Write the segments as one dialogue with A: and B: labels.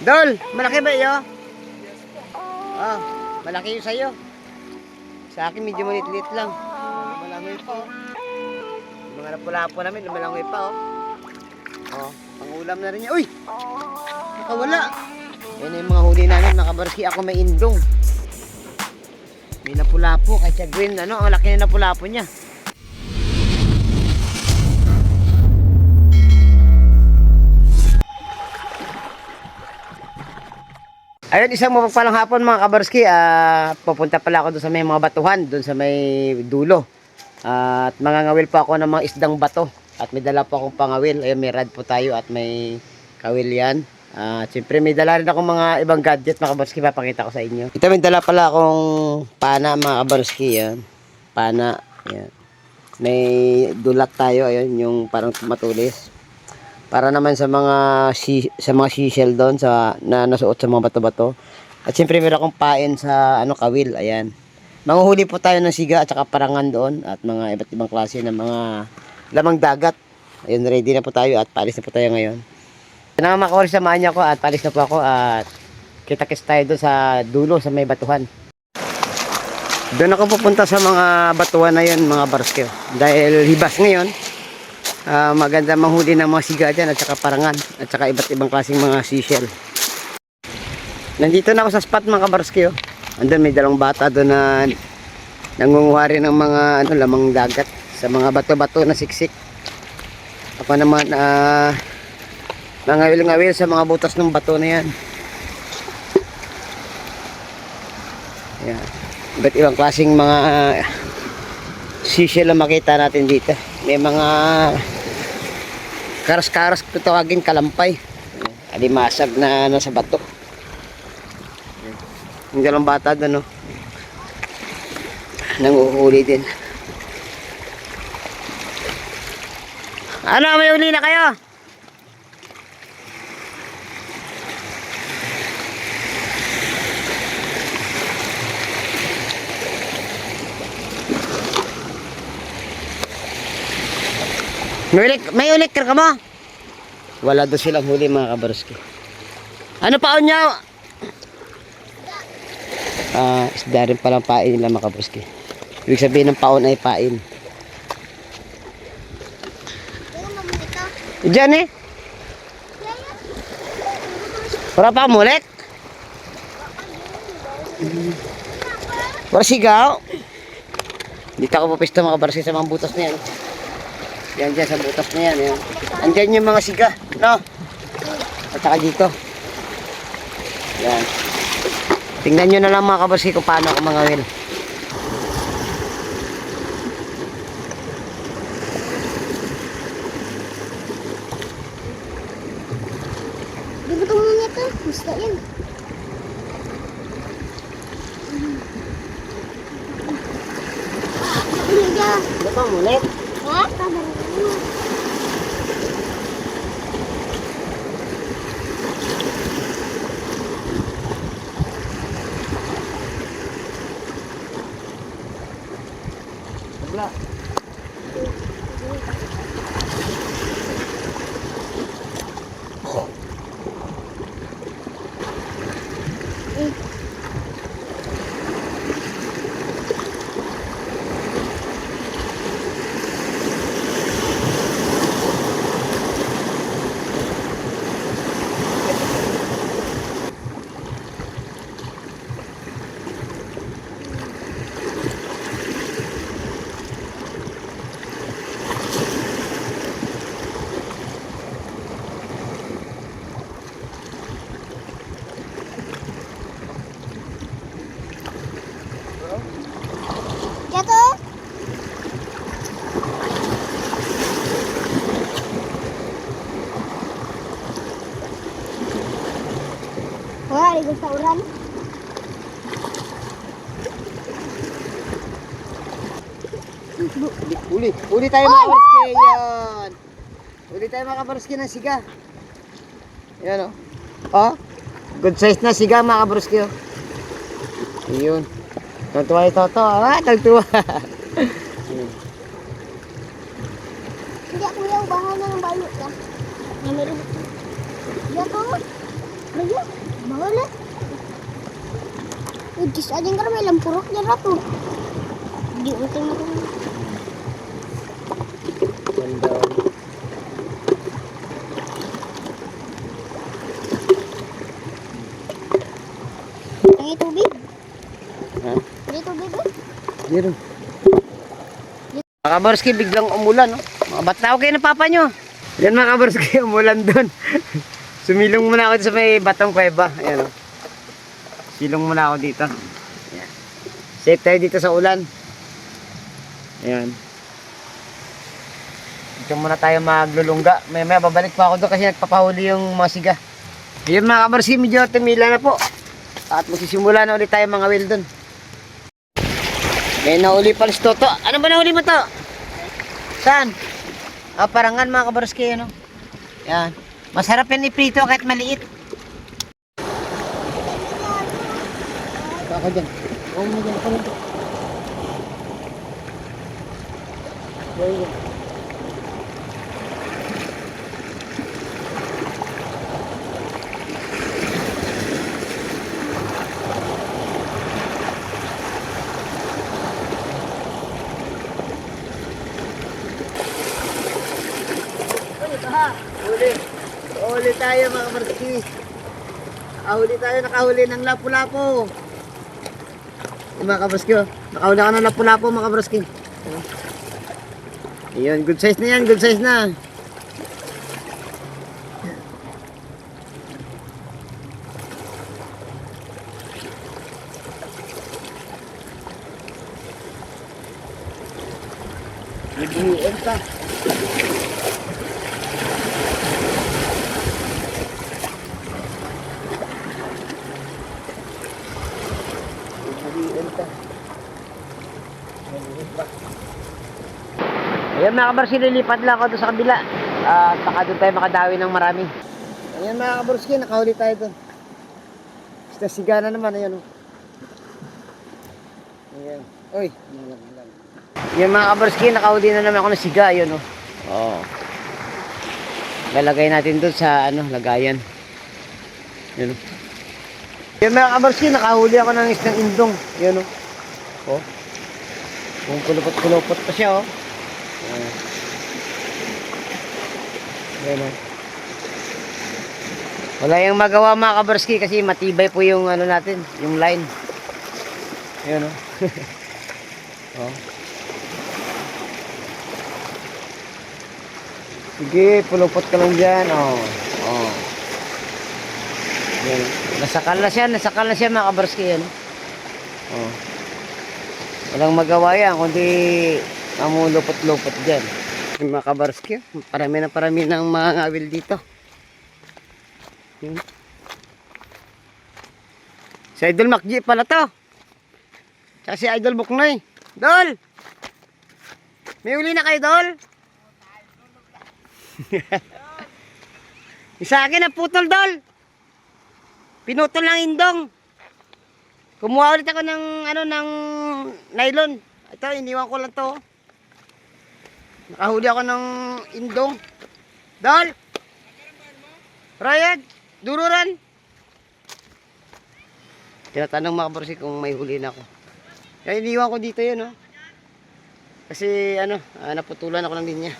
A: Dol, malaki ba iyo? Ah, malaki yung sa'yo. Sa akin medyo maliit-liit lang. Lumalangoy pa oh. Yung mga napula-po namin, lumalangoy pa oh. Oh, pang ulam na rin niya. Uy! Nakawala. Yan yung mga huli namin, mga kabarski. Ako may indong. May napula-po, kahit siya green, ano, ang laki na napula-po niya. Ayun, isang mapagpalang hapon mga kabarski. Pupunta pala ako doon sa may mga batuhan, doon sa may dulo. At mangangawil pa ako ng mga isdang bato. At may dala pa akong pangawil. Ayun, may rad po tayo at may kawil yan. At siyempre may dala rin akong mga ibang gadget mga kabarski. Papakita ko sa inyo. Ito may dala pala akong pana mga kabarski. Yan. Pana. Yan. May dulat tayo. Ayun, yung parang matulis. Para naman sa mga seashell doon sa na nasuot sa mga bato-bato. At siyempre meron akong pain sa kawil, ayan. Manguhuli po tayo ng siga at saka parangan doon at mga iba't ibang klase ng mga lamang dagat. Ayun, ready na po tayo at paalis na po tayo ngayon. Mga samahan niyo ako at paalis na po ako at kita-kits tayo doon sa dulo sa may batuhan. Doon ako pupunta sa mga batuhan na yun mga barskyo. Dahil hibas ngayon. Maganda manghuli ng mga siga dyan at saka parangan at saka iba't ibang klaseng mga seashell. Nandito na ako sa spot mga kabarski oh. Andun may dalawang bata doon na nangunguha rin ng mga lamang dagat sa mga bato-bato na siksik. Ako naman nangawil-ngawil sa mga butas ng bato na yan. Yan. Iba't ibang klaseng mga seashell ang makita natin dito. May mga karas-karas kung tawagin, kalampay. Alimasag na nasa bato. Yung dalawang bata doon, no? Nanguhuli din. Ano, may uli na kayo? May ulik ka mo? Wala doon silang huli mga kabarski. Ano paon niya? Isda rin palang pain nila mga kabarski. Ibig sabihin ng paon ay pain. Diyan eh. Wala pa mulik? Wala sigaw? Dito ako papisto mga kabarski sa mga butas na yan. Yan dyan sa butas na yan. Yan. Andyan yung mga siga. No? At saka dito. Yan. Tingnan nyo na lang mga kabarski kung paano ako mangawil.
B: Dito mo niya ito. Gusto yan.
A: Ano pa mulit?
B: Ha?
A: Wala.
B: Jatuh. Wah, ada sauran.
A: Uli tayo mga kabarski. Yan. Uli tayo mga kabarski ng siga. Yan o. Oh. Good size na siga mga kabarski. Oh. Yun. Tagtuwa ito to. Tagtuwa.
B: Hindi ako yung bahala ng balot ya. Meron. Jatuh. Rayo, mahal eh. Udis aja nga may lampurok niya rato. Hindi utang na kung...
A: Ganda.
B: Ang tubig.
A: Ha?
B: Hindi tubig eh.
A: Meron. Mga kabarski, biglang umulan, no? Mga ba't tawag kayo ng papa nyo? Yan mga kabarski, umulan doon. Sumilong muna ako sa may batong kuweba. Ayan, no? Silong muna ako dito. Ayan. Safe tayo dito sa ulan. Ayan. Dito muna tayo maglulungga. May babalik pa ako doon kasi nagpapahuli yung mga siga. Ayan mga kabarski, medyo tumila na po. At magsisimula na ulit tayo mga will doon. May nahuli pala si Toto. Ano ba nahuli mo to? Saan? Ah, parangan mga kabarski, ano? Yan. Masarap yan iprito kahit maliit. Baka dyan. Oo mo dyan. Ako lang to. Yan. Huli. Huli tayo mga kabarski. Nakahuli tayo, nakahuli ng lapu-lapu. Mga kabarski, oh. Nakahuli ka ng lapu-lapu mga kabarski. Ayan, good size na yan, good size na. Nag-iiwan pa. Ayan mga kabarski, lilipat lang ako doon sa kabila. At baka doon tayo makadawi ng marami. Ayan mga kabarski, nakahuli tayo doon. Basta siga na naman, ayan o. Ayan. Uy, ayan mga kabarski, nakahuli na naman ako ng siga, ayan o. Oo. Lalagay natin doon sa lagayan. Ayan o. Ayan mga kabarski, nakahuli ako ng isang indong. Ayan o. Oh. Kung kulupot-kulupot pa siya, oh. Ayan, oh. Wala yung magawa mga kabarski kasi matibay po yung natin, yung line. Ayan, oh. Oh. Sige, pulupot ka lang dyan, oh. Oh. Ayan, oh. Nasakal na siya mga kabarski, ayan, oh. Walang magawa yan, kundi mamulupot-lupot dyan. Yung mga kabarski, parami ng mga ngawil dito. Yun. Si Idol Macji pala to. Tsaka si Idol Buknoy. Dol! May uli na kayo, Dol? Isa akin na putol, Dol. Pinutol ng indong. Kumuha ulit ako ng ng nylon. Ito, iniwan ko lang to. Nakahuli ako ng indong. Dol! Rayad! Dururan! Tinatanong mga kabarski kung may huli na ako. Kaya iniwan ko dito yun, oh. Kasi naputulan ako ng linya.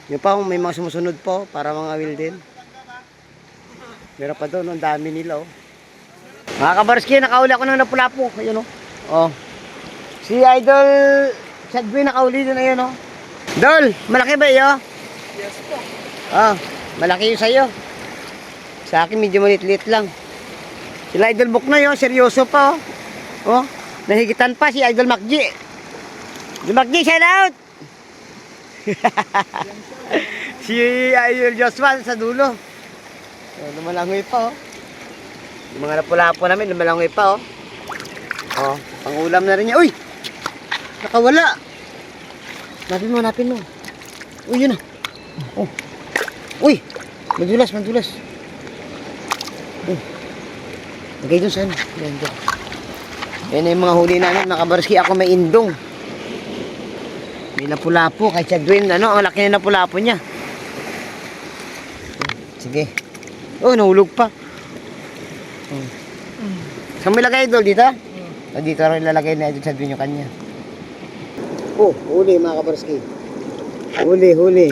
A: Yun pa, may mga sumusunod po para mga will din. Meron pa doon, ang dami nila, oh. Mga kabarski, nakahuli ako ng lapu-lapu. Ayun, oh. Oh. Si Idol Chadwin nakahuli din, ayun, oh. Dol, malaki ba iyo? Yes po. Ah, malaki yung sa'yo. Sa akin, medyo maliit-liit lang. Sila Idol Buknoy, oh, seryoso pa, oh. Oh, nahigitan pa si Idol Macji. Idol Macji, shout out! Si Idol Joshua sa dulo. Lumalangoy pa, oh. Yung mga lapu-lapu namin, lumalangoy pa, oh. Oh, pangulam na rin niya. Uy! Nakawala! Hanapin mo. Uy, yun na. Oh. Uy! Madulas. Lagay dun saan. Yan, dyan. Yan na yung mga huli namin. Nakabarski ako may indong. May lapu-lapu. Kay Chadwin, ang laki na lapu-lapu niya. Sige. Oh, nahulog pa. Saan mo ilagay, Idol? Dito? Dito rin ilalagay na Idol sa yung kanya. Oh, huli mga kabarski. Huli.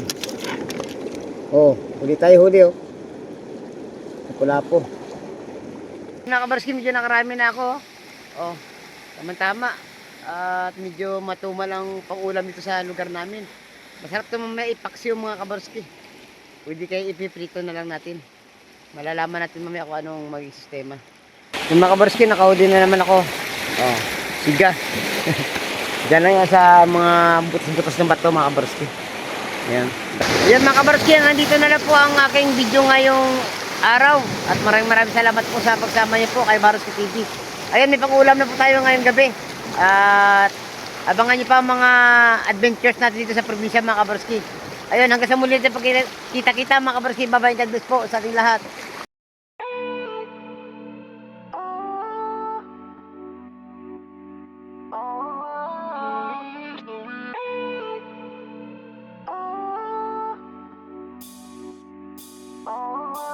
A: Oh, huli tayo, oh. Lapu-lapo. Mga kabarski, medyo nakarami na ako. Oh, tama-tama. At medyo matumal ang pang-ulam dito sa lugar namin. Masarap ito mamaya ipaksiw mga kabarski. Pwede kayo ipiprito na lang natin. Malalaman natin mamaya kung anong maging sistema. Yung mga kabarski, nakahuli na naman ako. Oh, siga. Diyan lang yan sa mga butas-butas ng bato mga kabarski. Ayan. Ayan mga kabarski, nandito na lang po ang aking video ngayong araw. At maraming salamat po sa pagsama niyo po kay Baroski TV. Ayan, may pang-ulam na po tayo ngayong gabi. At abangan niyo pa ang mga adventures natin dito sa probinsya mga kabarski. Ayun, hanggang sa muli natin pagkita-kita mga kabarski. Bye-bye, God bless po sa ating lahat.
B: Oh.